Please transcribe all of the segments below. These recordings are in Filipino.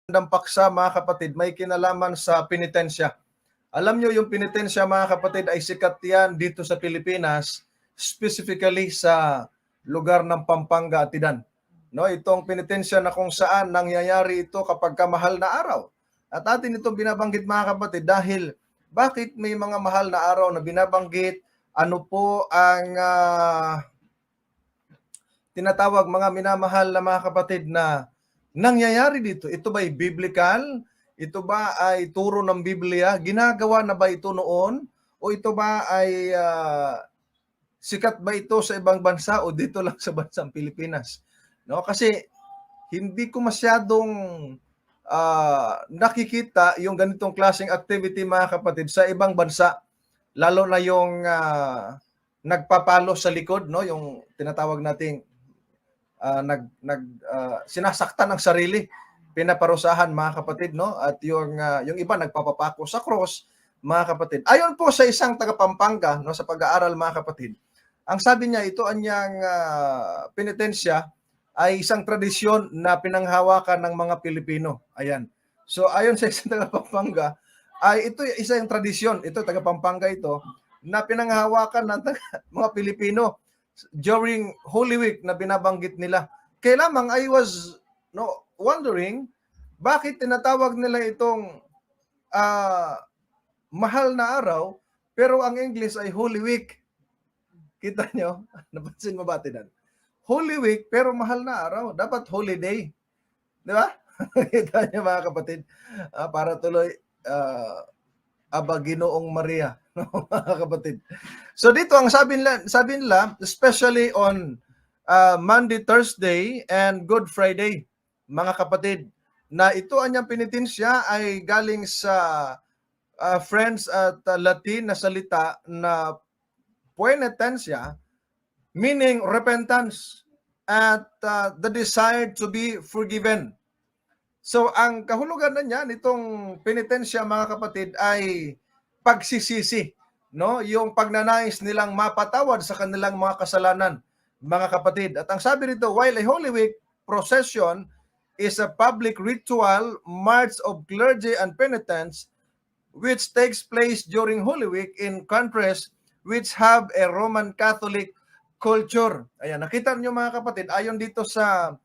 magandang paksa mga kapatid, may kinalaman sa penitensya. Alam nyo yung penitensya mga kapatid ay sikat yan dito sa Pilipinas, specifically sa lugar ng Pampanga at Tidan. No, itong penitensya na kung saan nangyayari ito kapag mahal na araw. At atin itong binabanggit mga kapatid dahil bakit may mga mahal na araw na binabanggit? Ano po ang tinatawag mga minamahal na mga kapatid na nangyayari dito? Ito ba'y biblical? Ito ba ay turo ng Biblia? Ginagawa na ba ito noon? O ito ba ay sikat ba ito sa ibang bansa o dito lang sa bansang Pilipinas? No, kasi hindi ko masyadong nakikita yung ganitong klaseng activity mga kapatid sa ibang bansa. Lalo na yung nagpapalo sa likod, no, yung tinatawag nating sinasaktan ng sarili, pinaparusahan mga kapatid, no? At yung iba nagpapapako sa cross, mga kapatid. Ayon po sa isang taga Pampanga, no, sa pag-aaral mga kapatid, ang sabi niya ito anyang penitensya ay isang tradisyon na pinanghawakan ng mga Pilipino. Ayan. So ayon sa isang taga Pampanga, ay ito isang tradisyon, ito taga Pampanga ito, na pinanghawakan ng mga Pilipino during Holy Week na binabanggit nila. Kaya lamang I was wondering bakit tinatawag nila itong mahal na araw pero ang English ay Holy Week. Kita nyo? Napansin mo ba Tidan? Holy Week pero mahal na araw. Dapat holiday. Di ba? Kita nyo mga kapatid? Para tuloy Aba Ginoong Maria, mga kapatid. So dito ang sabi nila, especially on Monday, Thursday, and Good Friday, mga kapatid, na ito anyang penitensya ay galing sa French at Latin na salita na penitensya, meaning repentance at the desire to be forgiven. So ang kahulugan na niyan itong penitensya mga kapatid ay pagsisisi, no? Yung pagnanais nilang mapatawad sa kanilang mga kasalanan, mga kapatid. At ang sabi rito, while a Holy Week procession is a public ritual march of clergy and penitents which takes place during Holy Week in countries which have a Roman Catholic culture. Ayan, nakita niyo mga kapatid, ayon dito sa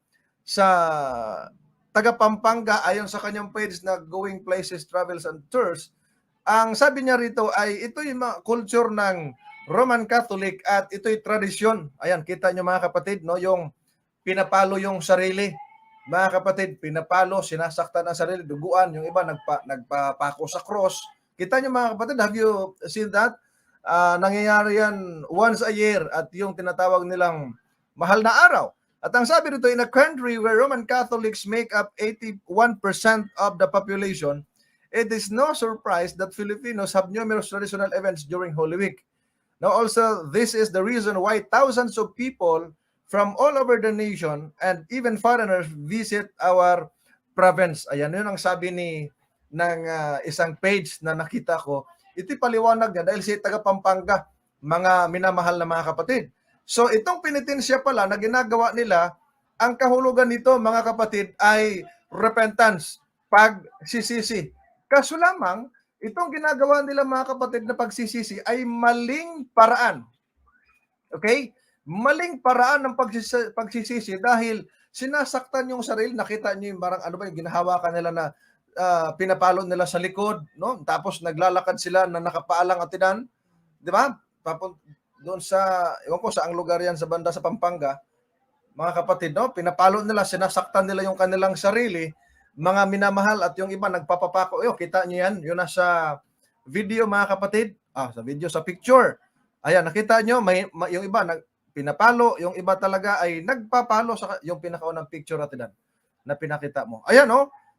taga Pampanga, ayon sa kanyang page na Going Places, Travels and Tours, ang sabi niya rito ay ito yung culture ng Roman Catholic at ito'y tradisyon. Ayan, kita niyo mga kapatid, no, yung pinapalo yung sarili. Mga kapatid, pinapalo, sinasaktan ang sarili, duguan, yung iba nagpapako sa cross. Kita niyo mga kapatid, have you seen that? Nangyayari yan once a year at yung tinatawag nilang mahal na araw. At ang sabi dito, in a country where Roman Catholics make up 81% of the population, it is no surprise that Filipinos have numerous traditional events during Holy Week. Now also, this is the reason why thousands of people from all over the nation and even foreigners visit our province. Ayan, yun ang sabi ng isang page na nakita ko. Ito'y paliwanag niya dahil si taga Pampanga, mga minamahal na mga kapatid. So itong penitensya pala na ginagawa nila, ang kahulugan nito mga kapatid ay repentance, pagsisisi. Kaso lamang, itong ginagawa nila mga kapatid na pagsisisi ay maling paraan. Okay? Maling paraan ng pagsisisi dahil sinasaktan yung sarili. Nakita niyo yung parang ano ba yung ginahawakan nila na pinapalo nila sa likod, no? Tapos naglalakad sila na nakapaalang at tinan, di ba? Doon sa, ewan ko saang lugar yan sa banda sa Pampanga, mga kapatid, no? Pinapalo nila, sinasaktan nila yung kanilang sarili, mga minamahal at yung iba nagpapapako. Kita niyo yan, yun nasa video mga kapatid, sa video, sa picture. Ayan, nakita niyo, yung iba pinapalo, yung iba talaga ay nagpapalo sa yung pinakaunang picture natin na pinakita mo. Ayan,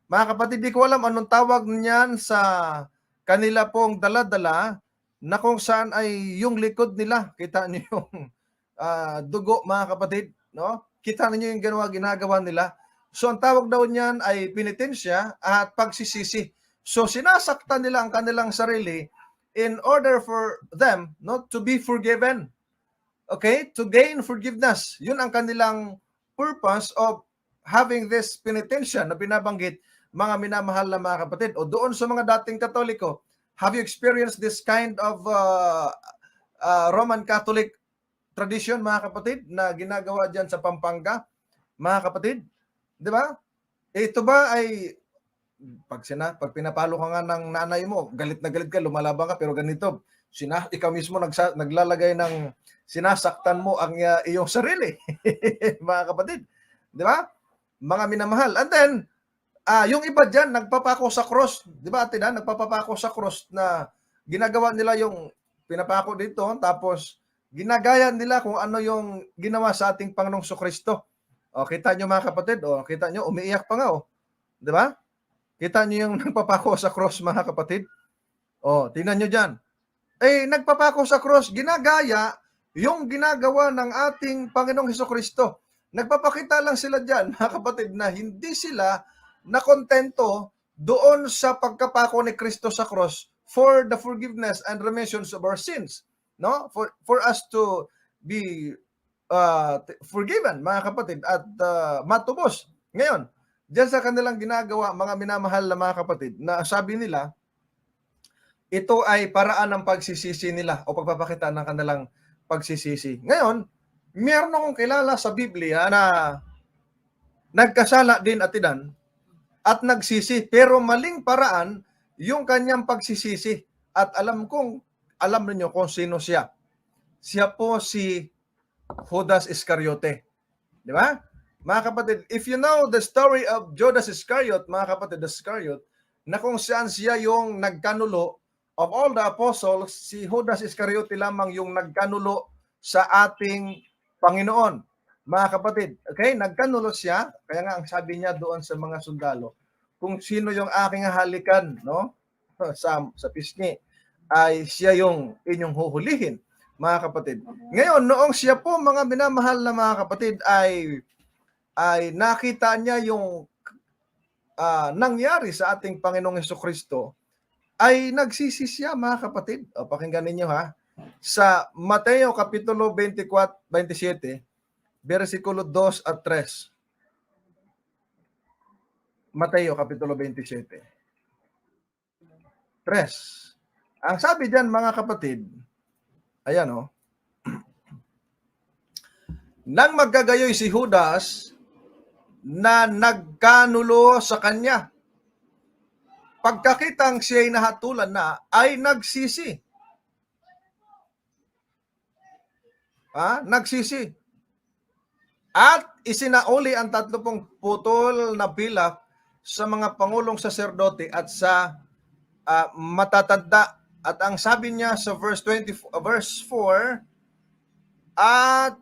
mga kapatid, di ko alam anong tawag niyan sa kanila pong dala-dala, na kung saan ay yung likod nila, kita niyo yung dugo mga kapatid, no? Kita niyo yung ginagawa nila. So ang tawag daw niyan ay penitensya at pagsisisi. So sinasaktan nila ang kanilang sarili in order for them not to be forgiven. Okay? To gain forgiveness. Yun ang kanilang purpose of having this penitensya na binabanggit, mga minamahal na mga kapatid, o doon sa mga dating Katoliko, have you experienced this kind of Roman Catholic tradition, mga kapatid, na ginagawa dyan sa Pampanga, mga kapatid? Di ba? Ito ba ay pag pinapalo ka nga ng nanay mo, galit na galit ka, lumalaban ka, pero ganito, ikaw mismo naglalagay ng sinasaktan mo ang iyong sarili. Mga kapatid, di ba? Mga minamahal. And then, yung iba dyan, nagpapako sa cross. Di ba, atin nagpapako sa cross na ginagawa nila yung pinapako dito, tapos ginagaya nila kung ano yung ginawa sa ating Panginoong Kristo. O, kita nyo mga kapatid, o, kita nyo, umiiyak pa nga, o. Di ba? Kita nyo yung nagpapako sa cross, mga kapatid? O, tingnan nyo dyan. Nagpapako sa cross, ginagaya yung ginagawa ng ating Panginoong Kristo. Nagpapakita lang sila dyan, mga kapatid, na hindi sila nakontento doon sa pagkapako ni Kristo sa cross for the forgiveness and remissions of our sins. No? For us to be forgiven, mga kapatid, at matubos. Ngayon, diyan sa kanilang ginagawa, mga minamahal na mga kapatid, na sabi nila, ito ay paraan ng pagsisisi nila o pagpapakita ng kanilang pagsisisi. Ngayon, meron akong kilala sa Biblia na nagkasala din atidan at nagsisi, pero maling paraan yung kanyang pagsisisi. At alam ninyo kung sino siya. Siya po si Judas Iscariote. Di ba? Mga kapatid, if you know the story of Judas Iscariot, mga kapatid, Iscariot, na kung saan siya yung nagkanulo of all the apostles, si Judas Iscariote lamang yung nagkanulo sa ating Panginoon. Mga kapatid, okay, nagkanulo siya, kaya nga ang sabi niya doon sa mga sundalo, kung sino yung aking halikan, no, sa pisngi, ay siya yung inyong huhulihin, mga kapatid. Ngayon, noong siya po, mga minamahal na mga kapatid, ay nakita niya yung nangyari sa ating Panginoong Jesucristo, ay nagsisi siya, mga kapatid. O, pakinggan ninyo ha. Sa Mateo Kapitulo 27, versikulo 2 at 3. Mateo Kapitulo 27. 3. Ang sabi diyan, mga kapatid, ayan o, nang magkagayoy si Judas na nagkanulo sa kanya, pagkakitang siya'y nahatulan na, ay nagsisi. Nagsisi. At isinauli ang 30 putol na pilak sa mga pangulong saserdote at sa matatanda. At ang sabi niya sa verse 4, at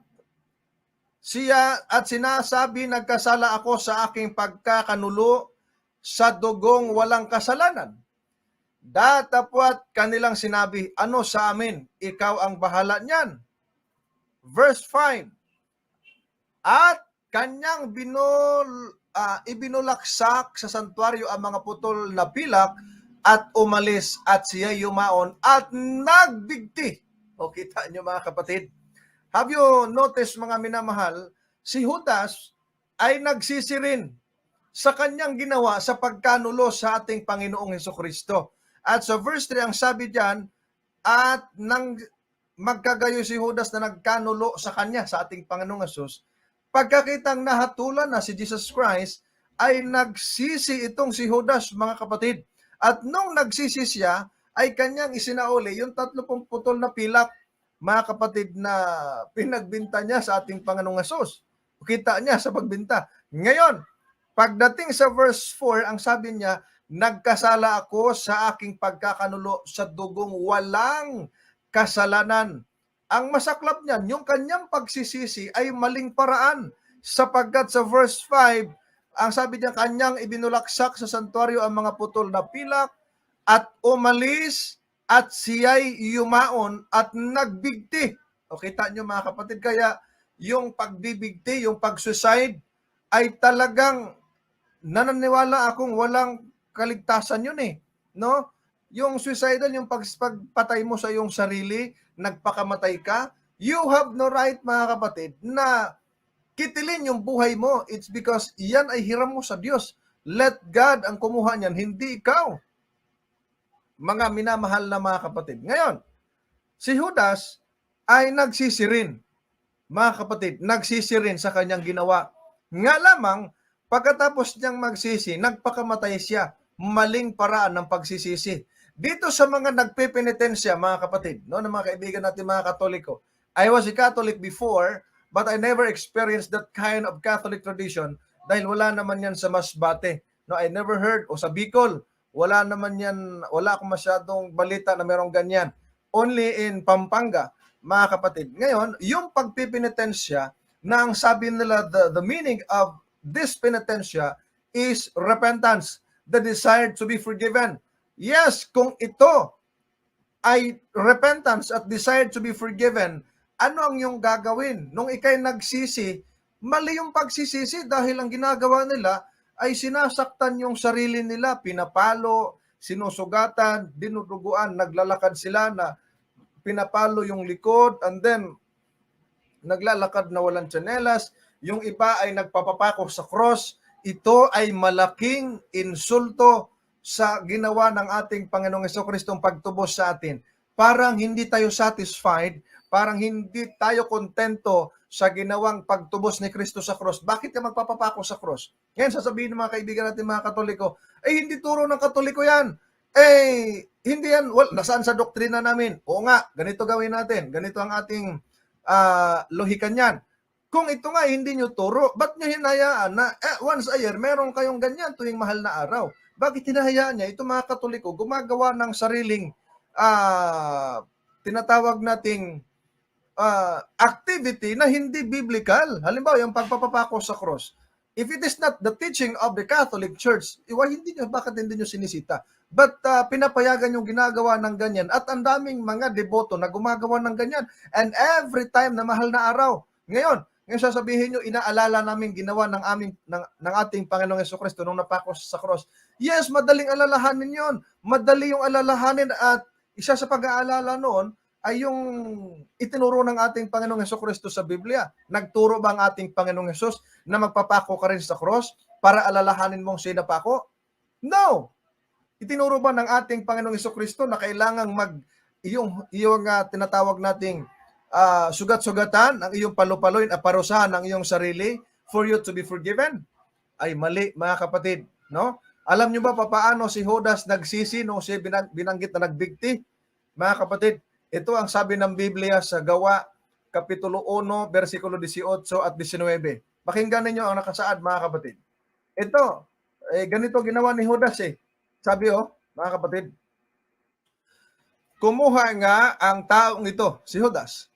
sinasabi, nagkasala ako sa aking pagkakanulo sa dugong walang kasalanan. Datapwat kanilang sinabi, ano sa amin? Ikaw ang bahala niyan. Verse 5, at kanyang ibinulaksak sa santuaryo ang mga putol na pilak at umalis at siya yumaon at nagbigti. O, kita nyo mga kapatid. Have you noticed, mga minamahal, si Judas ay nagsisi rin sa kanyang ginawa sa pagkanulo sa ating Panginoong Jesucristo. At sa verse 3, ang sabi diyan, at nang magkagayo si Judas na nagkanulo sa kanya, sa ating Panginoong Jesus, pagkakitang nahatulan na si Jesus Christ, ay nagsisi itong si Judas, mga kapatid. At nung nagsisi siya, ay kanyang isinauli yung 30 putol na pilak, mga kapatid, na pinagbinta niya sa ating Panginoong Jesus. Kita niya sa pagbinta. Ngayon, pagdating sa verse 4, ang sabi niya, nagkasala ako sa aking pagkakanulo sa dugong walang kasalanan. Ang masaklap niyan, yung kanyang pagsisisi ay maling paraan, sapagkat sa verse 5, ang sabi niya, kanyang ibinulaksak sa santuaryo ang mga putol na pilak at umalis at siya'y yumaon at nagbigti. O, kita niyo mga kapatid, kaya yung pagbibigti, yung pag-suicide, ay talagang nananiwala akong walang kaligtasan yun eh. No? Yung suicidal, yung pagpatay mo sa iyong sarili, nagpakamatay ka, you have no right, mga kapatid, na kitilin yung buhay mo. It's because yan ay hiram mo sa Diyos. Let God ang kumuha niyan, hindi ikaw. Mga minamahal na mga kapatid. Ngayon, si Judas ay nagsisi rin, mga kapatid, nagsisi rin sa kanyang ginawa. Nga lamang, pagkatapos niyang magsisi, nagpakamatay siya. Maling paraan ng pagsisisi. Dito sa mga nagpepenitensya, mga kapatid, no, ng mga kaibigan natin, mga Katoliko, I was a Catholic before, but I never experienced that kind of Catholic tradition dahil wala naman yan sa Masbate. No, I never heard, o sa Bicol, wala naman yan, wala akong masyadong balita na merong ganyan. Only in Pampanga, mga kapatid. Ngayon, yung pagpipinitensya, na ang sabi nila, the meaning of this penitensya is repentance, the desire to be forgiven. Yes, kung ito ay repentance at desire to be forgiven, ano ang iyong gagawin? Nung ikay nagsisi, mali yung pagsisisi dahil ang ginagawa nila ay sinasaktan yung sarili nila, pinapalo, sinusugatan, dinuduguan, naglalakad sila na pinapalo yung likod, and then naglalakad na walang tsinelas, yung iba ay nagpapapako sa cross. Ito ay malaking insulto sa ginawa ng ating Panginoong Jesucristong pagtubos sa atin. Parang hindi tayo satisfied, parang hindi tayo kontento sa ginawang pagtubos ni Kristo sa cross. Bakit ka magpapapako sa cross? Ngayon sasabihin ng mga kaibigan natin, mga Katoliko, hindi turo ng Katoliko yan. Hindi yan, nasaan sa doktrina namin? Oo nga, ganito gawin natin. Ganito ang ating lohikan yan. Kung ito nga hindi nyo turo, ba't nyo hinayaan na once a year, meron kayong ganyan tuwing mahal na araw? Bakit hinahayaan niya? Ito mga Katoliko, gumagawa ng sariling tinatawag nating activity na hindi biblical. Halimbawa, yung pagpapapako sa cross. If it is not the teaching of the Catholic Church, bakit hindi nyo sinisita? But pinapayagan yung ginagawa ng ganyan at ang daming mga deboto na gumagawa ng ganyan. And every time na mahal na araw. Ngayon sasabihin nyo, inaalala namin ginawa ng ating Panginoong Jesucristo nung napako sa cross. Yes, madaling alalahanin yon. Madali yung alalahanin at isa sa pag-aalala noon ay yung itinuro ng ating Panginoong Jesucristo sa Biblia. Nagturo ba ang ating Panginoong Jesus na magpapako ka rin sa cross para alalahanin mong siya napako? No! Itinuro ba ng ating Panginoong Jesucristo na kailangang yung tinatawag nating sugat-sugatan, ang iyong palupaloyin, parusahan ang iyong sarili for you to be forgiven? Ay mali, mga kapatid, no? Alam niyo ba paano si Judas nagsisi nung siya binanggit na nagbigti? Mga kapatid, ito ang sabi ng Biblia sa Gawa, Kapitulo 1, versikulo 18 at 19. Pakinggan ninyo ang nakasaad, mga kapatid. Ito, ganito ginawa ni Judas Sabi mga kapatid, kumuha nga ang taong ito, si Judas,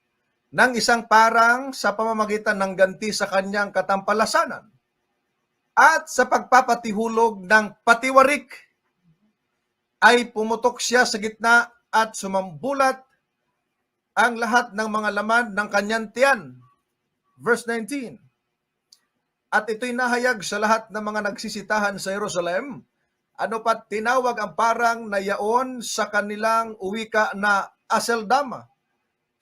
ng isang parang sa pamamagitan ng ganti sa kanyang katampalasanan at sa pagpapatihulog ng patiwarik ay pumutok siya sa gitna at sumambulat ang lahat ng mga laman ng kanyang tiyan. Verse 19. At ito'y nahayag sa lahat ng mga nagsisitahan sa Jerusalem. Ano pat tinawag ang parang na yaon sa kanilang uwika na Aseldama.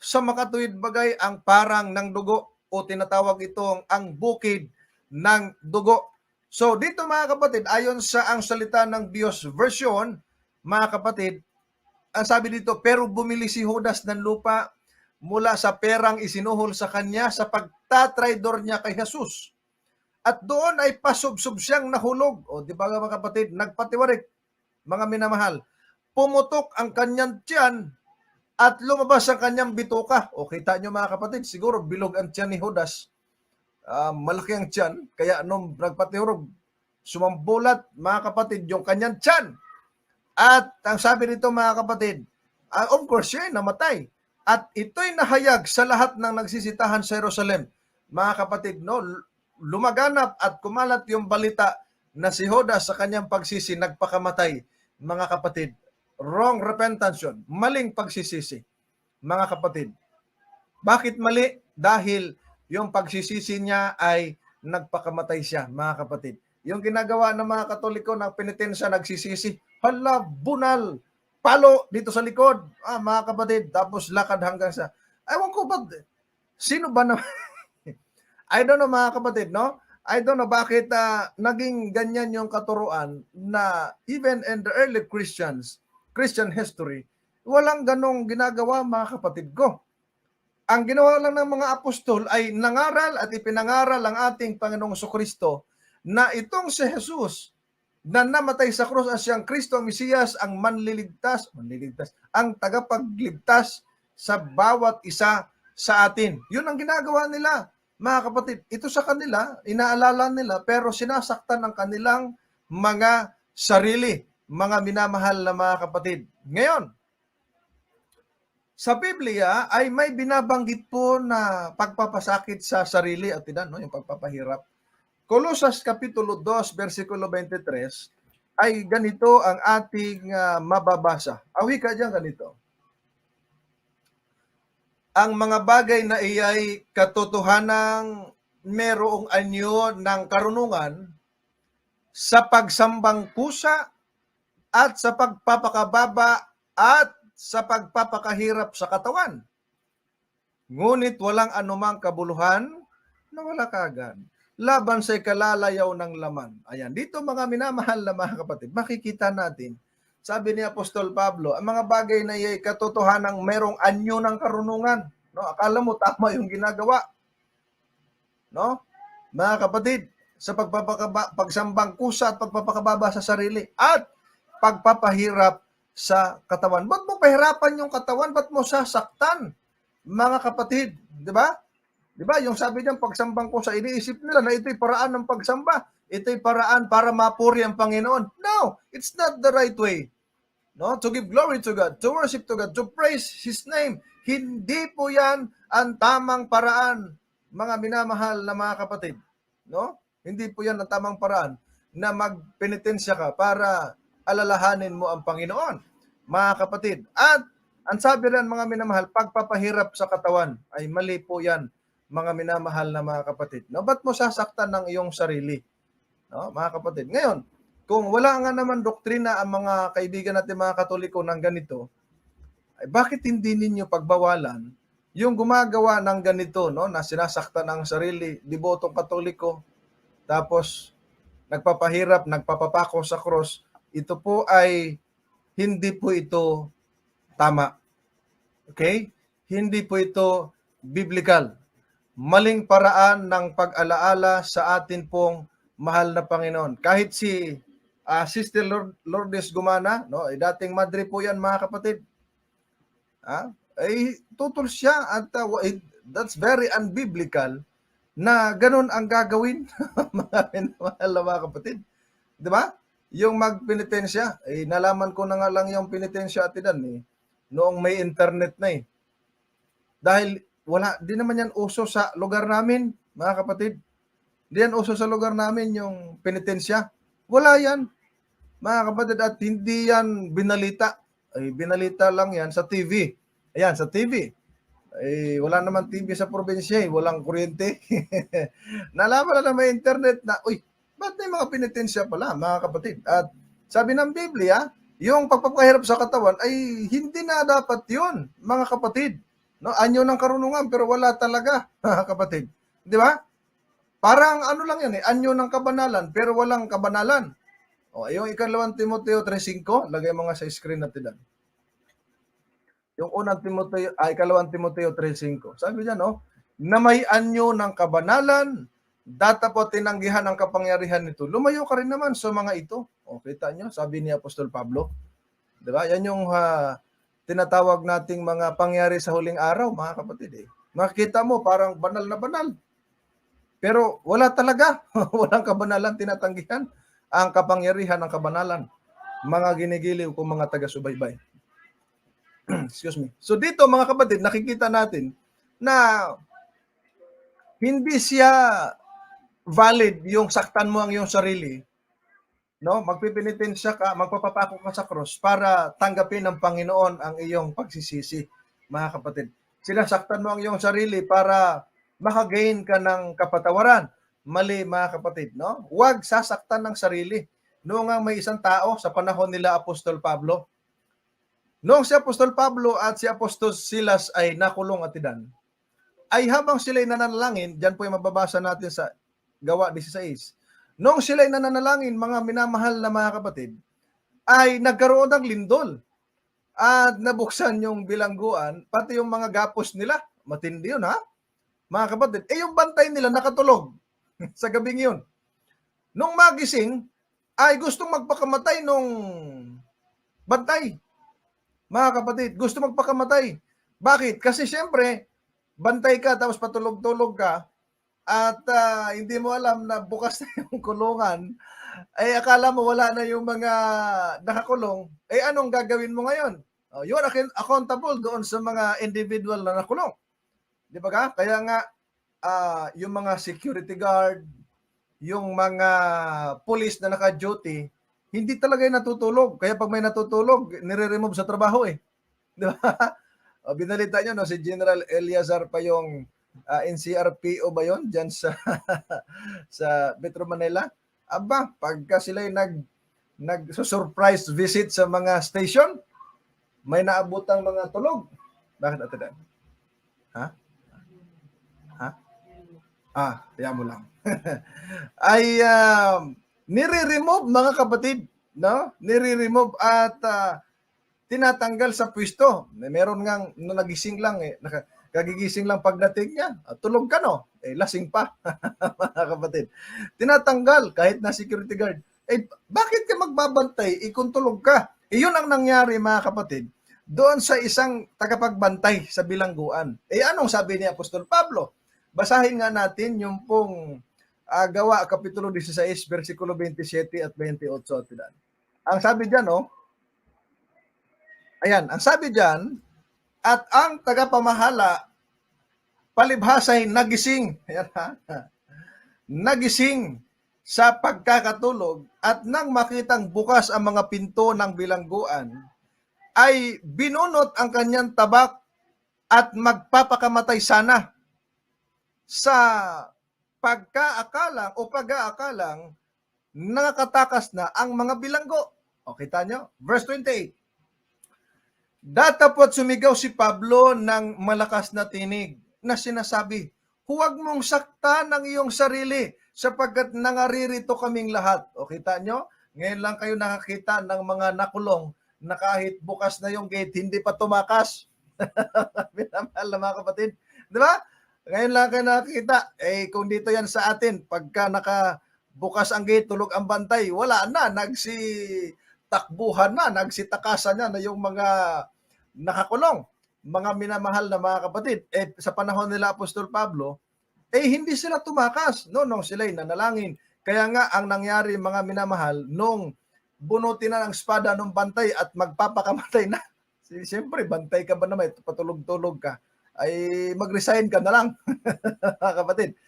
Sa makatuwid bagay ang parang ng dugo o tinatawag itong ang bukid ng dugo. So dito, mga kapatid, ayon sa ang salita ng Diyos version, mga kapatid, ang sabi dito, pero bumili si Judas ng lupa mula sa perang isinuhol sa kanya sa pagtatraidor niya kay Jesus. At doon ay pasubsob siyang nahulog. O di ba mga kapatid, nagpatiwarik, mga minamahal. Pumutok ang kanyang tiyan at lumabas ang kanyang bituka. O kita nyo, mga kapatid, siguro bilog ang tiyan ni Judas. Malaki ang tiyan. Kaya nung nagpatiwarog, sumambulat, mga kapatid, yung kanyang tiyan. At ang sabi nito, mga kapatid, of course, siya ay namatay. At ito'y nahayag sa lahat ng nagsisitahan sa Jerusalem. Mga kapatid, no, lumaganap at kumalat yung balita na si Judas sa kanyang pagsisi nagpakamatay. Mga kapatid, wrong repentance yun. Maling pagsisisi. Mga kapatid, bakit mali? Dahil yung pagsisisi niya ay nagpakamatay siya, mga kapatid. Yung ginagawa ng mga Katoliko ng penitensya, nagsisisi, hala, bunal, palo dito sa likod, mga kapatid, tapos lakad hanggang sa, ewan ko ba, sino ba na, I don't know, mga kapatid, no? I don't know bakit naging ganyan yung katuruan na even in the early Christian history, walang ganong ginagawa mga kapatid ko. Ang ginawa lang ng mga apostol ay nangaral at ipinangaral ang ating Panginoong Kristo na itong si Jesus na namatay sa krus as siyang Kristo ang Mesiyas, ang manliligtas, ang tagapagligtas sa bawat isa sa atin. Yun ang ginagawa nila, mga kapatid. Ito sa kanila, inaalala nila, pero sinasaktan ang kanilang mga sarili, mga minamahal na mga kapatid. Ngayon, sa Biblia ay may binabanggit po na pagpapasakit sa sarili at no, yung pagpapahirap. Colosas Kapitulo 2, versikulo 23, ay ganito ang ating mababasa. Awi ka dyan ganito. Ang mga bagay na iyay katotohanang merong anyo ng karunungan sa pagsambang kusa at sa pagpapakababa at sa pagpapakahirap sa katawan. Ngunit walang anumang kabuluhan na wala kagad laban sa ikalalayaw ng laman. Ayan, dito mga minamahal na mga kapatid, makikita natin, sabi ni Apostol Pablo, ang mga bagay na iyay katotohanang merong anyo ng karunungan. No? Akala mo tama yung ginagawa. No? Mga kapatid, sa pagsambang kusa at pagpapakababa sa sarili at pagpapahirap sa katawan. Ba't mo pahirapan yung katawan? Ba't mo sasaktan? Mga kapatid, di ba? Di ba? Yung sabi niyan, pagsambang ko sa iniisip nila na ito'y paraan ng pagsamba. Ito'y paraan para mapuri ang Panginoon. No, it's not the right way. No, to give glory to God, to worship to God, to praise His name. Hindi po yan ang tamang paraan, mga minamahal na mga kapatid. No? Hindi po yan ang tamang paraan na magpenitensya ka para alalahanin mo ang Panginoon, mga kapatid. At ang sabi rin mga minamahal, pagpapahirap sa katawan ay mali po yan, mga minamahal na mga kapatid. No, ba't mo sasaktan ng iyong sarili? No, mga kapatid. Ngayon, kung wala nga naman doktrina ang mga kaibigan natin mga Katoliko ng ganito, ay bakit hindi ninyo pagbawalan yung gumagawa ng ganito, no, na sinasaktan ang sarili, debotong Katoliko, tapos nagpapahirap, nagpapapako sa cross, ito po ay hindi po ito tama. Okay? Hindi po ito biblical. Maling paraan ng pag-alaala sa atin pong mahal na Panginoon. Kahit si Sister Lourdes Gumana, no, dating madre po yan mga kapatid. Ay tutol siya at that's very unbiblical na ganun ang gagawin mga kapatid. 'Di ba? Yung magpenitensya, nalaman ko na nga lang yung penitensya atidan noong may internet na Dahil wala, di naman yan uso sa lugar namin, mga kapatid. Di yan uso sa lugar namin yung penitensya. Wala yan, mga kapatid, at hindi yan binalita. Binalita lang yan sa TV. Ayan, sa TV. Wala naman TV sa probinsya, walang kuryente. Nalaman na may internet na, ba't may mga penitensya pala, mga kapatid? At sabi ng Biblia, yung pagpapahirap sa katawan ay hindi na dapat yun, mga kapatid. No, anyo ng karunungan pero wala talaga, kapatid. 'Di ba? Parang ano lang 'yan anyo ng kabanalan pero walang kabanalan. Yung ikalawang Timoteo 3:5, lagay mo nga sa screen natin. Yung unang Timoteo, ikalawang Timoteo 3:5. Sabi diyan, na may anyo ng kabanalan, datapot tinanggihan ang kapangyarihan nito. Lumayo ka rin naman sa mga ito. Kita nyo, sabi ni Apostol Pablo. 'Di ba? Yan yung tinatawag nating mga pangyari sa huling araw, mga kapatid. Makikita mo, parang banal na banal. Pero wala talaga. Walang kabanalan tinatanggihan. Ang kapangyarihan ng kabanalan. Mga ginigiliw kong mga taga-subaybay. Excuse me. So dito, mga kapatid, nakikita natin na hindi siya valid yung saktan mo ang iyong sarili. No, magpipinitensya ka, magpapapako ka sa cross para tanggapin ng Panginoon ang iyong pagsisisi, mga kapatid. Sinasaktan mo ang iyong sarili para makagain ka ng kapatawaran. Mali, mga kapatid, no? Huwag sasaktan ng sarili. Noong nga may isang tao sa panahon nila Apostol Pablo. Noong si Apostol Pablo at si Apostol Silas ay nakulong atidan, ay habang sila'y nananalangin, diyan po yung mababasa natin sa Gawa 16. Noong sila'y nananalangin, mga minamahal na mga kapatid, ay nagkaroon ng lindol at nabuksan yung bilangguan, pati yung mga gapos nila. Matindi yun, ha? Mga kapatid. Yung bantay nila nakatulog sa gabing yun. Nung magising, ay gustong magpakamatay nung bantay. Mga kapatid, gusto magpakamatay. Bakit? Kasi siyempre, bantay ka tapos patulog-tulog ka at hindi mo alam na bukas na yung kulungan, ay akala mo wala na yung mga nakakulong, anong gagawin mo ngayon? You are accountable doon sa mga individual na nakulong. Di ba ka? Kaya nga, yung mga security guard, yung mga police na naka-duty, hindi talaga yung natutulog. Kaya pag may natutulog, nire-remove sa trabaho eh. Di ba? Binalita nyo, no, si General Eliazar pa yung NCRPO ba yun? Diyan sa, sa Metro Manila. Aba, pagka sila'y nag-surprise visit sa mga station, may naabutang mga tulog. Bakit ate Dan? Ha? Kaya mo lang. Ay nire-remove mga kapatid, no? Nire-remove at tinatanggal sa pwesto. Meron ngang nagising lang kagigising lang pagdating niya. Tulog ka no? Lasing pa. Mga kapatid. Tinatanggal kahit na security guard. Bakit ka magbabantay? Kung tulog ka. Yun ang nangyari mga kapatid doon sa isang tagapagbantay sa bilangguan. Anong sabi ni Apostol Pablo? Basahin nga natin yung pong Gawa, Kapitulo 16, versikulo 27 at 28. Ang sabi dyan, ayan, ang sabi dyan, at ang tagapamahala, palibhasay nagising, ayan ha, nagising sa pagkakatulog at nang makitang bukas ang mga pinto ng bilangguan, ay binunot ang kanyang tabak at magpapakamatay sana sa pag-aakalang nakatakas na ang mga bilanggo. Kita nyo? Verse 28. Datapot sumigaw si Pablo ng malakas na tinig na sinasabi, huwag mong saktan ang iyong sarili sapagkat nangaririto kaming lahat. Kita nyo? Ngayon lang kayo nakakita ng mga nakulong na kahit bukas na yung gate, hindi pa tumakas. Minamahal na mga kapatid. Di ba? Ngayon lang kayo nakakita. Kung dito yan sa atin, pagka nakabukas ang gate, tulog ang bantay, wala na. Nagsitakbuhan na, nagsitakasan na yung mga nakakulong. Mga minamahal na mga kapatid. Sa panahon nila Apostol Pablo, hindi sila tumakas. Nung sila'y nanalangin. Kaya nga, ang nangyari mga minamahal, nung bunutin na ng espada ng bantay at magpapakamatay na. Siyempre, bantay ka ba naman, patulog-tulog ka, ay mag-resign ka na lang. Kapatid.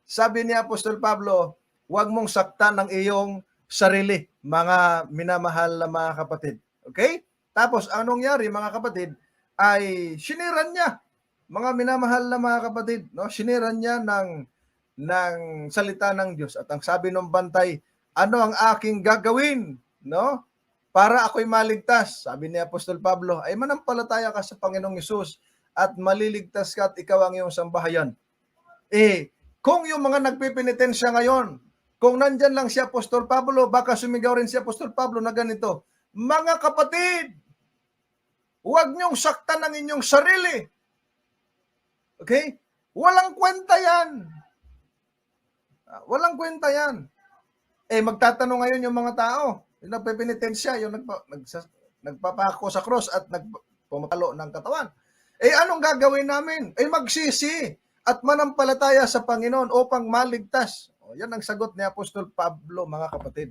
Sabi ni Apostol Pablo, huwag mong saktan ng iyong sarili, mga minamahal na mga kapatid. Okay? Tapos, anong nangyari mga kapatid, ay siniran niya, mga minamahal na mga kapatid, no? Siniran niya ng salita ng Diyos. At ang sabi ng bantay, ano ang aking gagawin, no? Para ako'y maligtas. Sabi ni Apostol Pablo, ay manampalataya ka sa Panginoong Hesus at maliligtas ka at ikaw ang iyong sambahayan. Kung yung mga nagpipinitensya ngayon, kung nandyan lang si Apostol Pablo, baka sumigaw rin si Apostol Pablo na ganito, mga kapatid, huwag niyong saktan ang inyong sarili. Okay? Walang kwenta yan. Walang kwenta yan. Magtatanong ngayon yung mga tao, yung nagpipinitensya, yung nagpapako sa cross at nagpumapalo ng katawan. Anong gagawin namin? Magsisi at manampalataya sa Panginoon upang maligtas. Yan ang sagot ni Apostol Pablo, mga kapatid.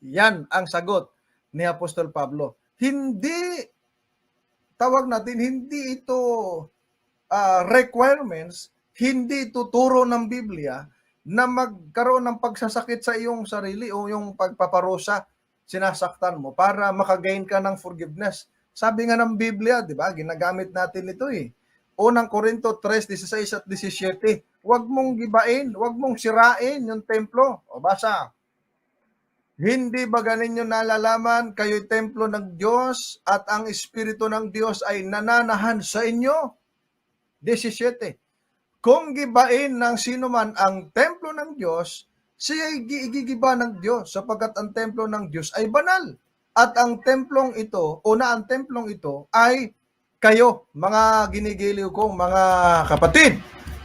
Yan ang sagot ni Apostol Pablo. Hindi ito requirements, hindi ito turo ng Biblia na magkaroon ng pagsasakit sa iyong sarili o yung pagpaparusa, sinasaktan mo para makagain ka ng forgiveness. Sabi nga ng Biblia, di ba? Ginagamit natin ito Unang Korinto 3:16 at 17. Huwag mong gibain, huwag mong sirain yung templo. Basa. Hindi ba ganinyo nalalaman kayo'y templo ng Diyos at ang Espiritu ng Diyos ay nananahan sa inyo? 17. Kung gibain ng sino man ang templo ng Diyos, siya ay gigiba ng Diyos sapagkat ang templo ng Diyos ay banal. At ang templong ito, ang templong ito ay kayo, mga ginigiliw kong mga kapatid.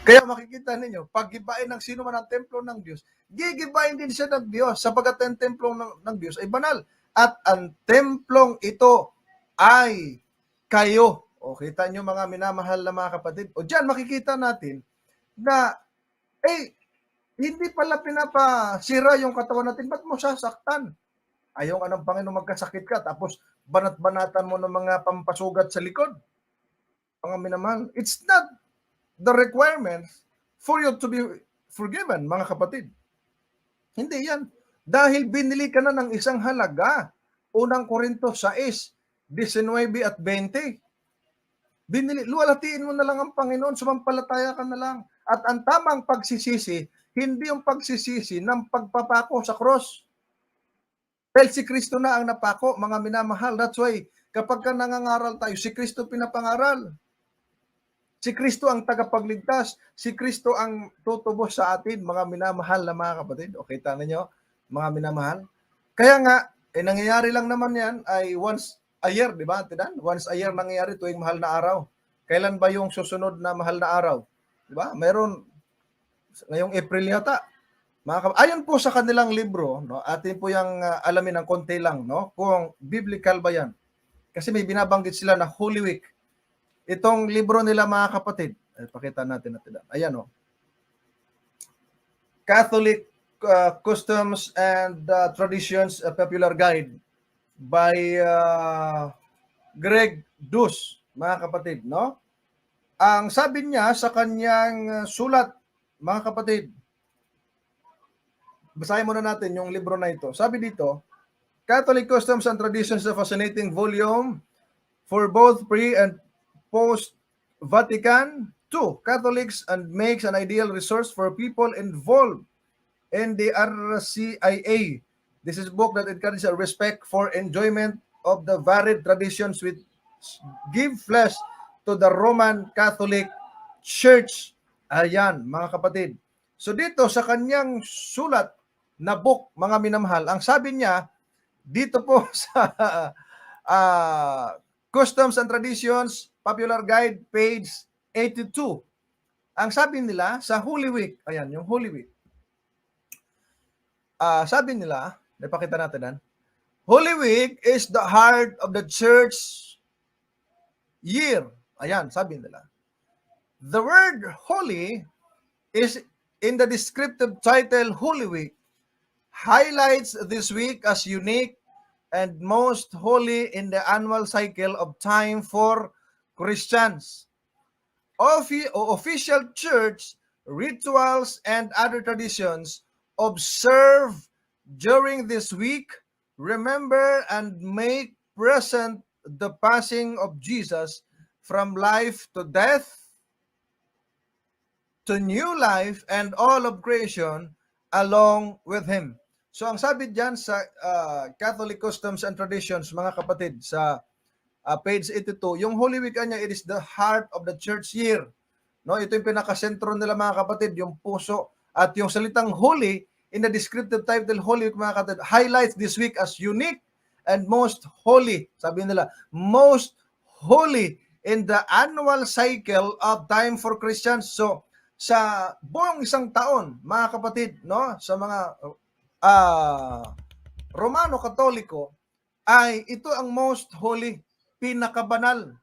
Kaya makikita ninyo, pag gibain ng sino man ang templo ng Diyos, gigibain din siya ng Diyos sapagkat ang templo ng Diyos ay banal. At ang templong ito ay kayo. O kita nyo mga minamahal na mga kapatid. O dyan makikita natin na hindi pala pinapasira yung katawan natin. Ba't mo sasaktan? Ayaw ka ng Panginoon magkasakit ka tapos banat-banatan mo ng mga pampasugat sa likod. Mga minamahal. It's not the requirement for you to be forgiven, mga kapatid. Hindi yan. Dahil binili ka na ng isang halaga. Unang Korinto 6, 19 at 20. Luwalhatiin mo na lang ang Panginoon, sumampalataya ka na lang. At ang tamang pagsisisi, hindi yung pagsisisi ng pagpapako sa cross. Dahil si Kristo na ang napako, mga minamahal. That's why, kapag ka nangangaral tayo, si Kristo pinapangaral. Si Kristo ang tagapagligtas. Si Kristo ang tutubos sa atin, mga minamahal na mga kapatid. O kita ninyo, mga minamahal. Kaya nga, nangyayari lang naman yan ay once a year, di ba? Once a year nangyayari tuwing mahal na araw. Kailan ba yung susunod na mahal na araw? Di ba? Meron ngayong April yata. Ayon po sa kanilang libro, no, atin po yung alamin ng konti lang, no, kung biblical ba yan. Kasi may binabanggit sila na Holy Week. Itong libro nila mga kapatid, pakita natin. Ayan, no. Catholic Customs and Traditions, a Popular Guide by Greg Dus, mga kapatid, no? Ang sabi niya sa kanyang sulat, mga kapatid, basahin muna natin yung libro na ito. Sabi dito, Catholic Customs and Traditions, a fascinating volume for both pre- and post-Vatican II Catholics and makes an ideal resource for people involved in the RCIA. This is a book that encourages a respect for enjoyment of the varied traditions which give flesh to the Roman Catholic Church. Ayan, mga kapatid. So dito sa kanyang sulat na book, mga minamahal, ang sabi niya, dito po sa Customs and Traditions, Popular Guide, page 82. Ang sabi nila sa Holy Week, ayan, yung Holy Week. Sabi nila, napakita natin yan, Holy Week is the heart of the church year. Ayan, sabi nila. The word holy is in the descriptive title Holy Week, highlights this week as unique and most holy in the annual cycle of time for Christians. Official church rituals and other traditions observe during this week, remember and make present the passing of Jesus from life to death to new life and all of creation along with Him. So ang sabi dyan sa Catholic Customs and Traditions, mga kapatid, sa page 82, yung Holy Week niya, it is the heart of the church year. No, ito yung pinakasentro nila, mga kapatid, yung puso. At yung salitang holy, in the descriptive title Holy Week, mga kapatid, highlights this week as unique and most holy. Sabi nila, most holy in the annual cycle of time for Christians. So, sa buong isang taon, mga kapatid, no, sa mga Romano Katoliko, ay ito ang most holy, pinakabanal.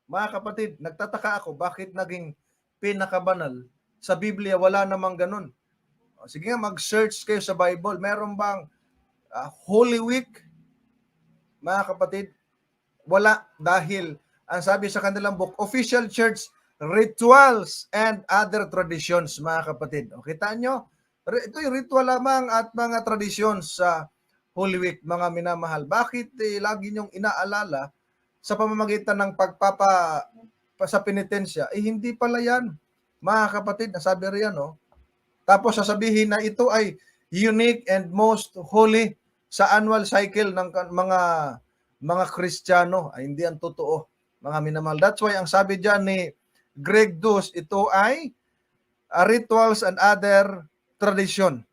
Mga kapatid, nagtataka ako bakit naging pinakabanal. Sa Biblia, wala namang ganun. Sige nga, mag-search kayo sa Bible. Meron bang Holy Week? Mga kapatid, wala. Dahil, ang sabi sa kanilang book, official church rituals and other traditions, mga kapatid. O, kita nyo? Ito yung ritual lamang at mga tradisyon sa Holy Week, mga minamahal. Bakit lagi nyong inaalala sa pamamagitan ng sa penitensya? Hindi pala yan, mga kapatid. Nasabi riyan, no? Tapos sasabihin na ito ay unique and most holy sa annual cycle ng mga Kristiyano. Ay hindi ang totoo, mga minamahal. That's why ang sabi diyan ni Greg Dus, ito ay rituals and other tradition.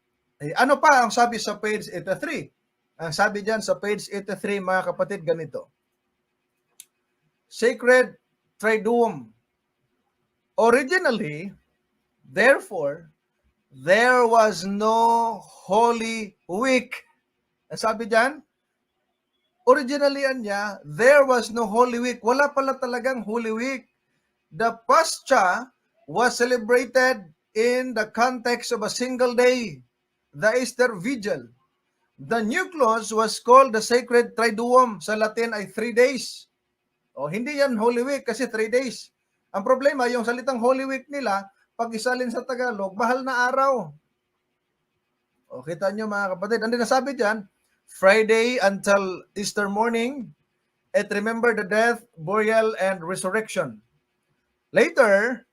Ano pa ang sabi sa page 83? Ang sabi diyan sa page 83, mga kapatid, ganito. Sacred Triduum. Originally, therefore, there was no Holy Week. Ang sabi diyan, originally niya, there was no Holy Week. Wala pala talagang Holy Week. The Pascha was celebrated in the context of a single day, the Easter Vigil. The nucleus was called the Sacred Triduum. Sa Latin ay 3 days. Hindi yan Holy Week kasi 3 days. Ang problema, yung salitang Holy Week nila, pag isalin sa Tagalog, mahal na araw. Kita nyo, mga kapatid. Ang nasabi dyan, Friday until Easter morning, and remember the death, burial, and resurrection. Later,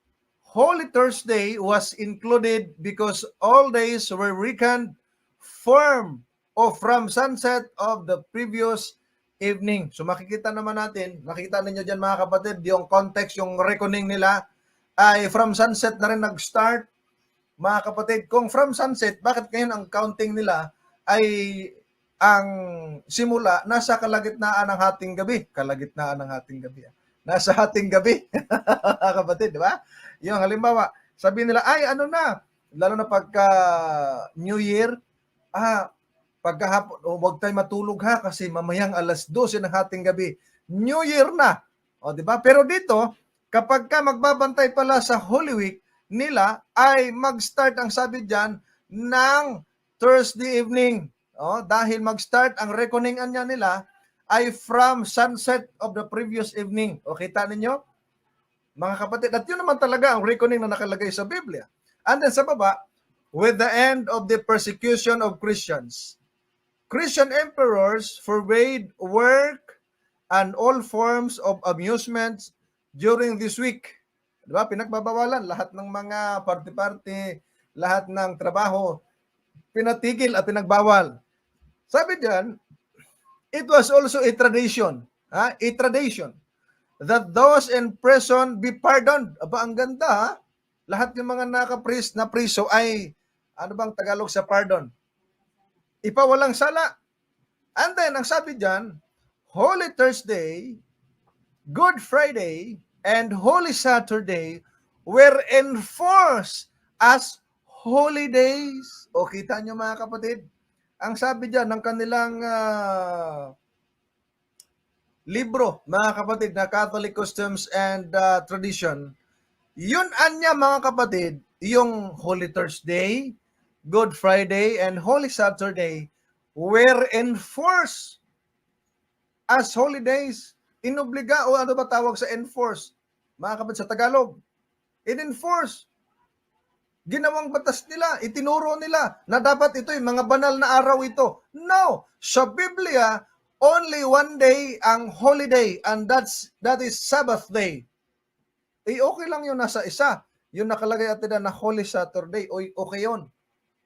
Holy Thursday was included because all days were reckoned from sunset of the previous evening. So makikita naman natin, nakikita ninyo dyan, mga kapatid, yung context, yung reckoning nila ay from sunset na rin nag-start. Mga kapatid, kung from sunset, bakit ngayon ang counting nila ay ang simula nasa kalagitnaan ng hating gabi? Kalagitnaan ng hating gabi. Nasa hating gabi. Kapatid, di ba? Yung halimbawa, sabi nila, ay ano na, lalo na pagka New Year, pagkahapon, huwag tayo matulog ha kasi mamayang alas 12 ng hating gabi. New Year na. Di ba? Pero dito, kapag ka magbabantay pala sa Holy Week, nila ay mag-start ang sabi diyan ng Thursday evening. Dahil mag-start ang reckoning niya nila ay from sunset of the previous evening. Kita ninyo? Mga kapatid, at yun naman talaga ang reckoning na nakalagay sa Biblia. And then sa baba, with the end of the persecution of Christians, Christian emperors forbade work and all forms of amusements during this week. Diba? Pinagbabawalan lahat ng mga party-party, lahat ng trabaho, pinatigil at pinagbawal. Sabi diyan, it was also a tradition, that those in prison be pardoned. Aba, ang ganda, ha? Lahat ng mga na priso ay, ano bang Tagalog sa pardon? Ipawalang sala. And then, ang sabi diyan, Holy Thursday, Good Friday, and Holy Saturday were enforced as holy days. Kita nyo, mga kapatid? Ang sabi diyan ng kanilang libro, mga kapatid, na Catholic Customs and Tradition, yun anya, mga kapatid, yung Holy Thursday, Good Friday, and Holy Saturday were enforced as holy days. Inobliga, o ano ba tawag sa enforce? Mga kapatid, sa Tagalog, in-enforce. Ginawang batas nila, itinuro nila na dapat ito yung mga banal na araw ito. No! Sa Biblia, only one day ang holiday, and that is Sabbath day. Okay lang yun nasa isa. Yung nakalagay atin na Holy Saturday, okay yun.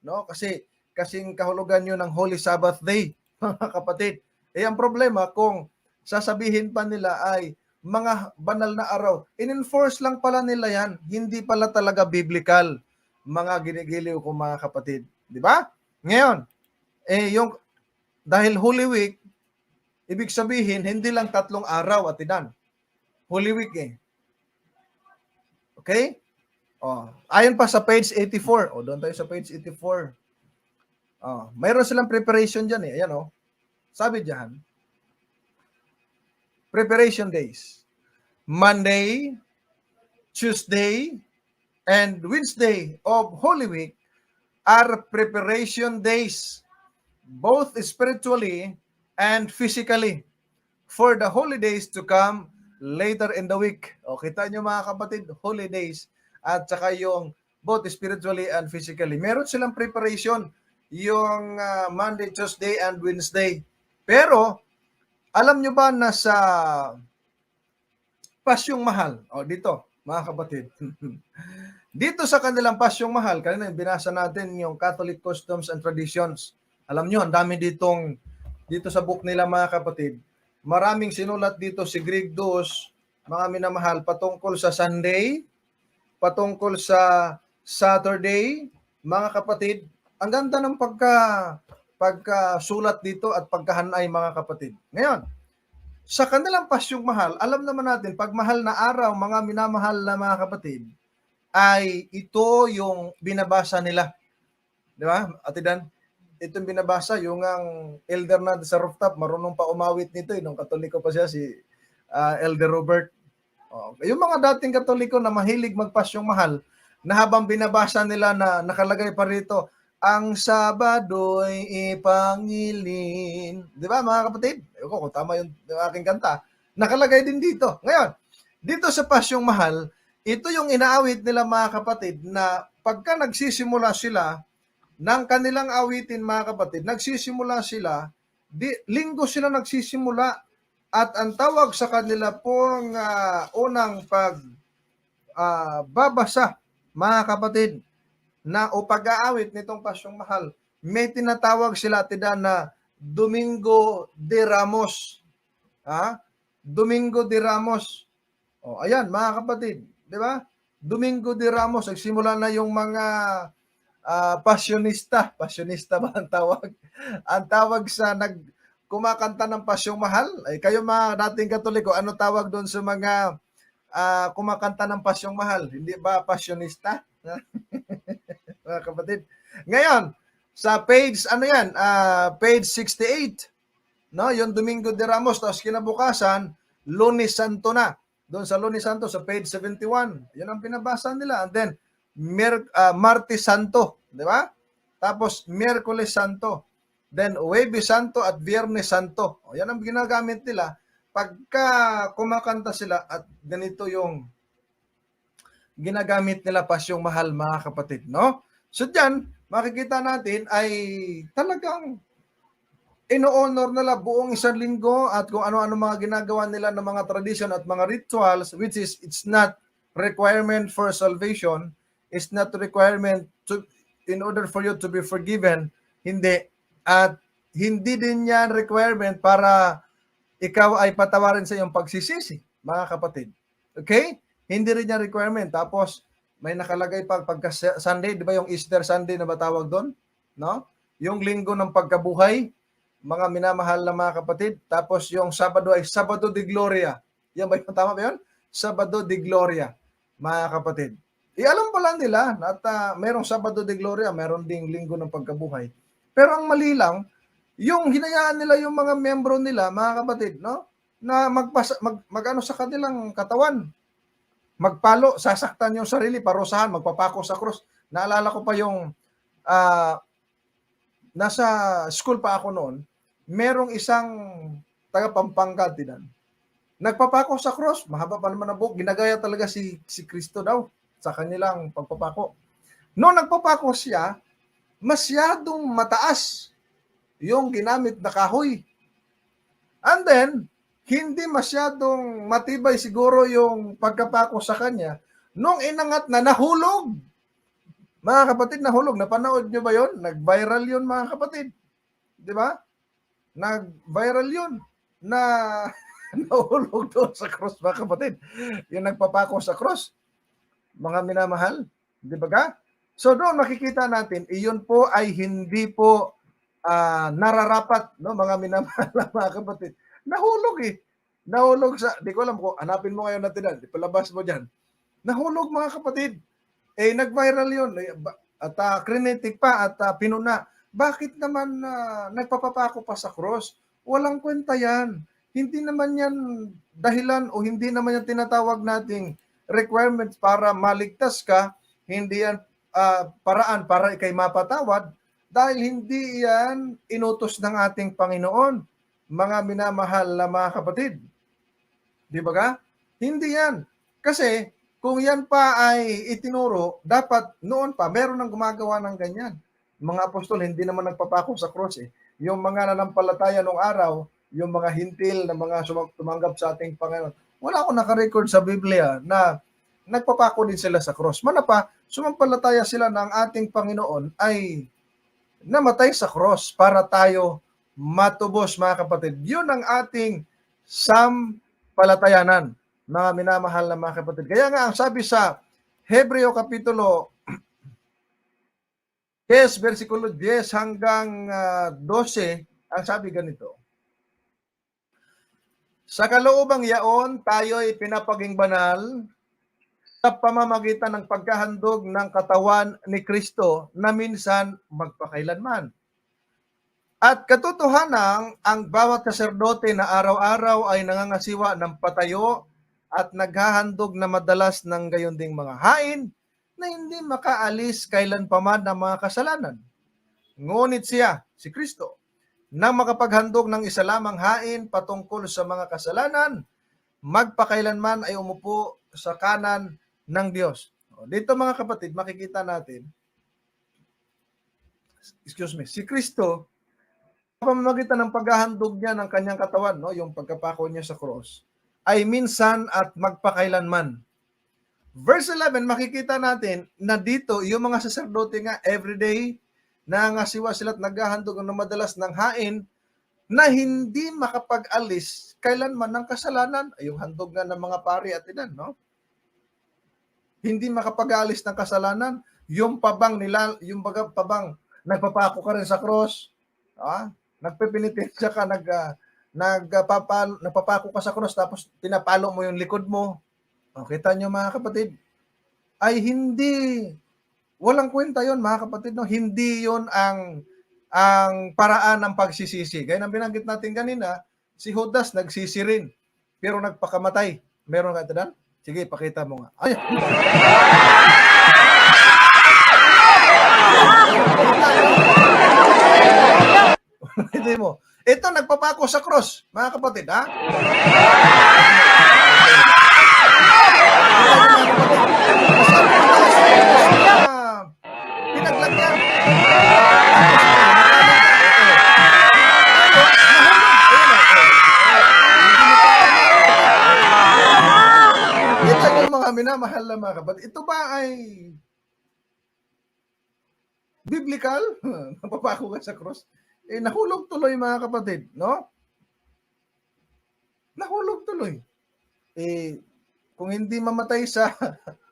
No? Kasi kasing kahulugan yun ng Holy Sabbath day, mga kapatid. Ang problema kung sasabihin pa nila ay mga banal na araw, in-enforce lang pala nila yan, hindi pala talaga biblical, mga ginigiliw ko, mga kapatid. Di ba? Ngayon, yung dahil Holy Week, ibig sabihin, hindi lang 3 araw, atinan. Holy Week Okay? Ayon pa sa page 84. Doon tayo sa page 84. Mayroon silang preparation dyan Ayan Sabi dyan, preparation days. Monday, Tuesday, and Wednesday of Holy Week are preparation days, both spiritually and physically, for the holidays to come later in the week. Kita nyo, mga kapatid, holidays at saka yung both spiritually and physically. Meron silang preparation yung Monday, Tuesday, and Wednesday. Pero, alam nyo ba na sa Pasyong Mahal, dito, mga kapatid, dito sa kanilang Pasyong Mahal, kanina binasa natin yung Catholic Customs and Traditions. Alam nyo, ang dami dito sa book nila, mga kapatid. Maraming sinulat dito si Greg Dos, mga minamahal, patungkol sa Sunday, patungkol sa Saturday, mga kapatid, ang ganda ng pagkasulat dito at pagkahanay, mga kapatid. Ngayon, sa kanilang pasyong mahal, alam naman natin, pag mahal na araw, mga minamahal na mga kapatid, ay ito yung binabasa nila. Di ba, Ate Dan? Itong binabasa, yung ang elder na sa rooftop, marunong pa umawit nito, nung Katoliko pa siya, si Elder Robert. Yung mga dating Katoliko na mahilig magpasyong mahal, na habang binabasa nila na nakalagay pa rito, ang Sabado'y ipangilin. Di ba, mga kapatid? Ewan ko kung tama yung aking kanta. Nakalagay din dito. Ngayon, dito sa pasyong mahal, ito yung inaawit nila, mga kapatid, na pagka nagsisimula sila ng kanilang awitin, mga kapatid, nagsisimula sila, linggo sila nagsisimula, at ang tawag sa kanila pong unang babasa, mga kapatid, na o pag-aawit nitong pasyong mahal, may tinatawag sila, tida, na Domingo de Ramos. Domingo de Ramos. Ayan, mga kapatid, di ba? Domingo de Ramos, nagsimula na yung mga pasyonista. Pasyonista ba ang tawag? Ang tawag sa kumakanta ng pasyong mahal, ay kayo mga dating Katoliko, ano tawag doon sa mga kumakanta ng pasyong mahal? Hindi ba pasyonista? Mga kapatid. Ngayon, sa page, page 68, no? Yung Domingo de Ramos, tapos kinabukasan, Lunes Santo na. Doon sa Lunes Santo, sa page 71, yun ang pinabasa nila. And then, Martes Santo, di ba? Tapos, Miyerkules Santo. Then, Huwebes Santo at Viernes Santo. Yan ang ginagamit nila pagka kumakanta sila, at ganito yung ginagamit nila pasyong mahal, mga kapatid, no? So, dyan, makikita natin ay talagang ino-honor nila buong isang linggo at kung ano-ano mga ginagawa nila ng mga tradition at mga rituals, which is, it's not requirement for salvation, it's not requirement in order for you to be forgiven, hindi. At hindi din yan requirement para ikaw ay patawarin sa iyong pagsisisi, mga kapatid. Okay? Hindi rin yan requirement. Tapos, may nakalagay pagka Sunday, di ba yung Easter Sunday na batawag doon? No? Yung linggo ng pagkabuhay, mga minamahal na mga kapatid. Tapos yung Sabado ay Sabado de Gloria. Yan ba yung tama ba yun? Sabado de Gloria, mga kapatid. Alam pa lang nila at merong Sabado de Gloria, meron ding linggo ng pagkabuhay. Pero ang mali lang, yung hinayaan nila yung mga membro nila, mga kapatid, no? Na magano sa kanilang katawan. Magpalo, sasaktan yung sarili, parusahan, magpapako sa krus. Naalala ko pa yung nasa school pa ako noon, merong isang taga Pampanga, tinan. Nagpapako sa cross, mahaba pa naman ang buhok, ginagaya talaga si Kristo daw sa kanilang pagpapako. Noong nagpapako siya, masyadong mataas yung ginamit na kahoy. And then, hindi masyadong matibay siguro yung pagkapako sa kanya. Nung inangat na, nahulog. Mga kapatid, nahulog. Napanood nyo ba yun? Nag-viral yun, mga kapatid. Di ba? Nag-viral yun na nahulog doon sa cross, mga kapatid. Yung nagpapako sa cross. Mga minamahal. Di ba ka? So doon makikita natin, iyon po ay hindi po nararapat, no, mga minamahal, mga kapatid. Nahulog eh. Nahulog di ko alam kung hanapin mo ngayon natin, palabas mo dyan. Nahulog, mga kapatid. Nag-viral yun. At krinitik pa at pinuna. Bakit naman nagpapapako pa sa cross? Walang kwenta yan. Hindi naman yan dahilan o hindi naman yan tinatawag nating requirements para maligtas ka. Hindi yan paraan para ikay mapatawad dahil hindi yan inutos ng ating Panginoon, mga minamahal na mga kapatid. Di ba ka? Hindi yan. Kasi kung yan pa ay itinuro, dapat noon pa, meron nang gumagawa ng ganyan. Mga apostol, hindi naman nagpapako sa cross eh. Yung mga nanampalataya nung araw, yung mga hintil na mga tumanggap sa ating Panginoon, wala akong nakarecord sa Biblia na nagpapako din sila sa cross. Manapa, sumampalataya sila ng ating Panginoon ay namatay sa cross para tayo matubos, mga kapatid. Yun ang ating sampalatayanan, mga minamahal na mga kapatid. Kaya nga, ang sabi sa Hebreo Kapitulo Yes, versikulo 10 hanggang 12, ang sabi ganito. Sa kaloobang yaon, tayo'y pinapaging banal sa pamamagitan ng pagkahandog ng katawan ni Kristo na minsan magpakailanman. At katotohanan, ang bawat saserdote na araw-araw ay nangangasiwa ng patayo at naghahandog na madalas ng gayon ding mga hain na hindi makaalis kailanpaman ng mga kasalanan. Ngunit siya, si Kristo, nang makapaghandog ng isa lamang hain patungkol sa mga kasalanan, magpakailanman ay umupo sa kanan ng Diyos. Dito mga kapatid, makikita natin, si Kristo, pamamagitan ng paghahandog niya ng kanyang katawan, no, yung pagkapako niya sa cross, ay minsan at magpakailanman. Verse 11, makikita natin na dito, yung mga saserdote nga, everyday, nangasiwa sila at naghahandog ng madalas ng hain na hindi makapag-alis kailanman ng kasalanan. Ay, yung handog nga ng mga pari at inan, no? Hindi makapag-alis ng kasalanan. Yung pabang nila, yung pabang, nagpapako ka rin sa cross, nagpipinitensya ka, nagpapako ka sa cross, tapos pinapalo mo yung likod mo. Kita nyo mga kapatid, ay hindi, walang kwenta yon mga kapatid, no? Hindi yon ang paraan ng pagsisisi. Gaya ng binanggit natin kanina, si Judas nagsisi rin, pero nagpakamatay. Meron ka ito. Sige, pakita mo nga. Ay! Hindi mo. Ito, nagpapako sa cross, mga kapatid, ha? Pinaglagyan. Ito yung mga minamahal na mga kapatid. Ito ba ay biblical? Napapako ka sa cross? Nahulog tuloy mga kapatid, no? Nahulog tuloy. Kung hindi mamatay sa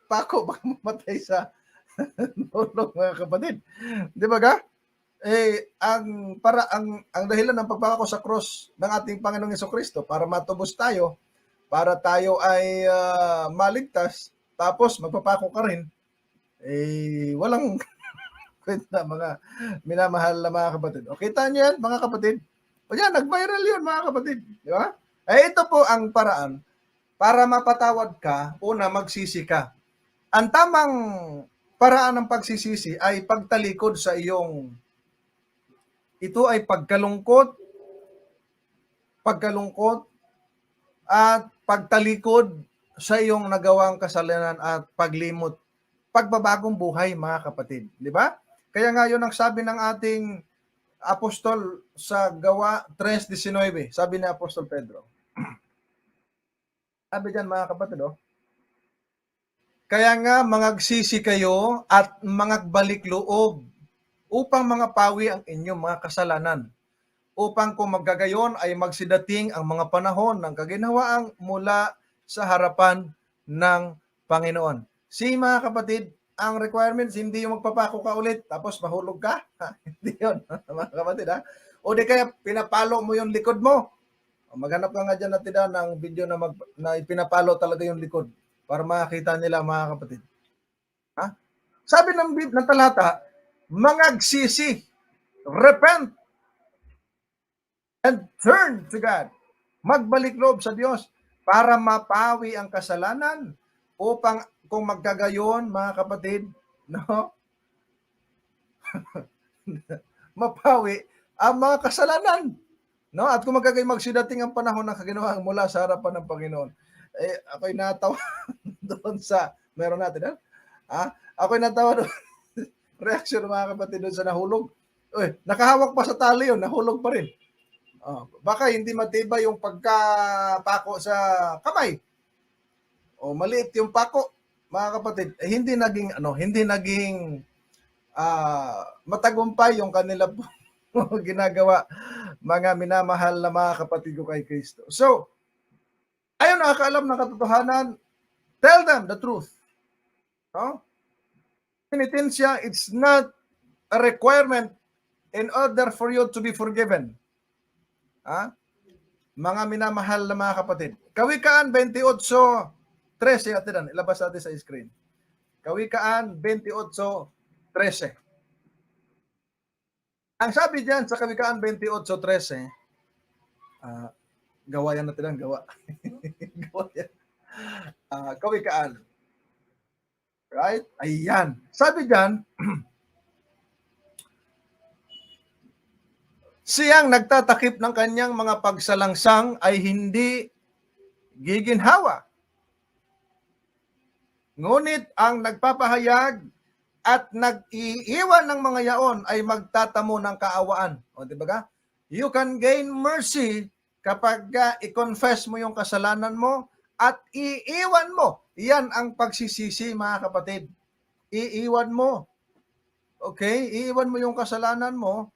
pako, baka mamatay sa nahulog mga kapatid. Di ba ga? Ang dahilan ng pagpako sa cross ng ating Panginoong Jesucristo para matubos tayo, para tayo ay maligtas, tapos magpapako ka rin, walang kwenta mga minamahal na mga kapatid. O kita niyo yan mga kapatid? O yan, nag-viral yun mga kapatid. Di ba? Ito po ang paraan para mapatawad ka, una magsisi ka. Ang tamang paraan ng pagsisisi ay pagtalikod sa iyong, ito ay pagkalungkot at pagtalikod sa iyong nagawang kasalanan at paglimot, pagbabagong buhay mga kapatid. Di ba? Kaya nga yun ang sabi ng ating apostol sa Gawa 3:19. Sabi ni Apostol Pedro. Sabi dyan mga kapatid, kaya nga mangagsisi kayo at mangagbalik loob upang mangapawi ang inyong mga kasalanan, upang kung maggagayon ay magsidating ang mga panahon ng kaginhawaang mula sa harapan ng Panginoon. Mga kapatid, ang requirements, hindi yung magpapako ka ulit, tapos mahulog ka. Hindi yun, mga kapatid, ha? O di kaya pinapalo mo yung likod mo. Maghanap ka nga dyan natin ng video na pinapalo talaga yung likod para makita nila mga kapatid. Ha? Sabi ng talata, mangagsisi, repent, and turn to God. Magbalik loob sa Diyos para mapawi ang kasalanan, upang kung magkagayon, mga kapatid, no? mapawi ang mga kasalanan. No? At kung magkagayon, magsidating ang panahon ng kaginawang mula sa harapan ng Panginoon. Ako'y natawa doon sa, meron natin, ha? Ako'y natawa doon, reaction ng mga kapatid doon sa nahulog. Nakahawak pa sa tali yun, nahulog pa rin. Baka hindi matibay yung pagkapako sa kamay. O maliit yung pako, mga kapatid. Hindi naging matagumpay yung kanila ginagawa, mga minamahal na mga kapatid ko kay Kristo. So, ayaw nakakaalam ng katotohanan, tell them the truth. No? Penitensya, it's not a requirement in order for you to be forgiven. Mga minamahal na mga kapatid. Kawikaan 28:13. Atinan, ilabas natin sa screen. Kawikaan 28:13. Ang sabi diyan sa Kawikaan 28:13, gawa yan natin ang gawa. Gawa yan. Kawikaan. Right? Ayan. Sabi diyan, siyang nagtatakip ng kanyang mga pagsalangsang ay hindi giginhawa. Ngunit ang nagpapahayag at nag-iiwan ng mga yaon ay magtatamo ng kaawaan. O, di ba ka? You can gain mercy kapag i-confess mo yung kasalanan mo at iiwan mo. Iyan ang pagsisisi, mga kapatid. Iiwan mo. Okay? Iiwan mo yung kasalanan mo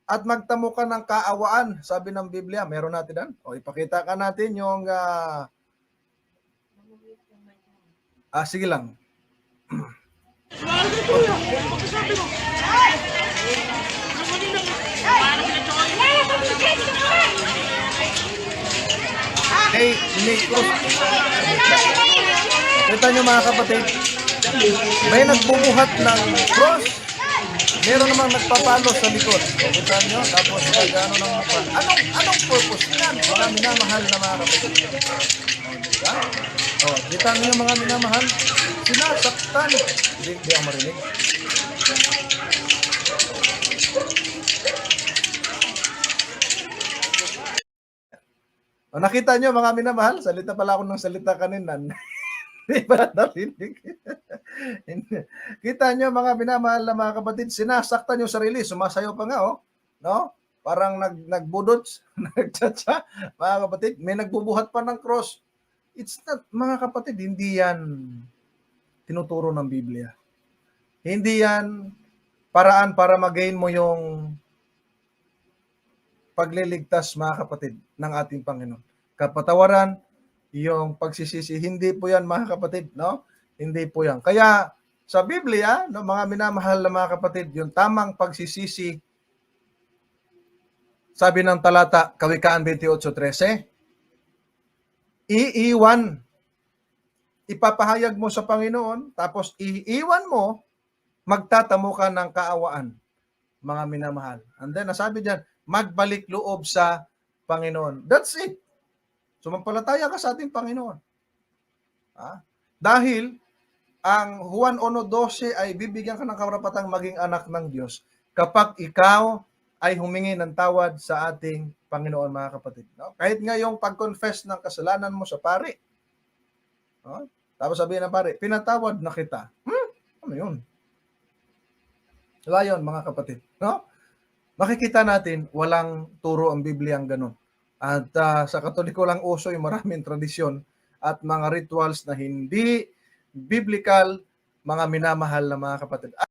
at magtamo ka ng kaawaan, sabi ng Biblia. Meron natin dan. O, ipakita ka natin yung sige lang. Hey, kita nyo mga kapatid, may nagbubuhat ng cross, meron namang nagpapalo sa likod. Kita nyo, tapos gano ng mukha. Anong purpose yan? Mga minamahal na mga kapatid. Kita nyo mga minamahal, sinasaktan. Hindi ako marinig. Nakita nyo mga minamahal, salita pala ako ng salita kanina. Hindi pala narinig. Kita nyo mga minamahal na mga kapatid, sinasaktan yung sarili, sumasayo pa nga, no? Parang nagbudot, nagtsatsa, mga kapatid, may nagbubuhat pa ng cross. It's not, mga kapatid, hindi yan tinuturo ng Biblia. Hindi yan paraan para magain mo yung pagliligtas, mga kapatid, ng ating Panginoon. Kapatawaran, yung pagsisisi, hindi po yan, mga kapatid, no? Hindi po yan. Kaya sa Biblia, no, mga minamahal na mga kapatid, yung tamang pagsisisi, sabi ng talata, Kawikaan 28:13, iiwan, ipapahayag mo sa Panginoon, tapos iiwan mo, magtatamo ka ng kaawaan, mga minamahal. And then, nasabi dyan, magbalik loob sa Panginoon. That's it. Sumampalataya ka sa ating Panginoon. Dahil, ang Juan 1:12 ay bibigyan ka ng karapatang maging anak ng Diyos kapag ikaw ay humingi ng tawad sa ating Panginoon, mga kapatid. No? Kahit nga yung pag-confess ng kasalanan mo sa pari. No? Tapos sabihin ng pari, pinatawad na kita. Ano yun? Wala yun, mga kapatid. No? Makikita natin, walang turo ang Biblia ang ganun. At sa Katoliko lang uso yung maraming tradisyon at mga rituals na hindi biblical, mga minamahal na mga kapatid.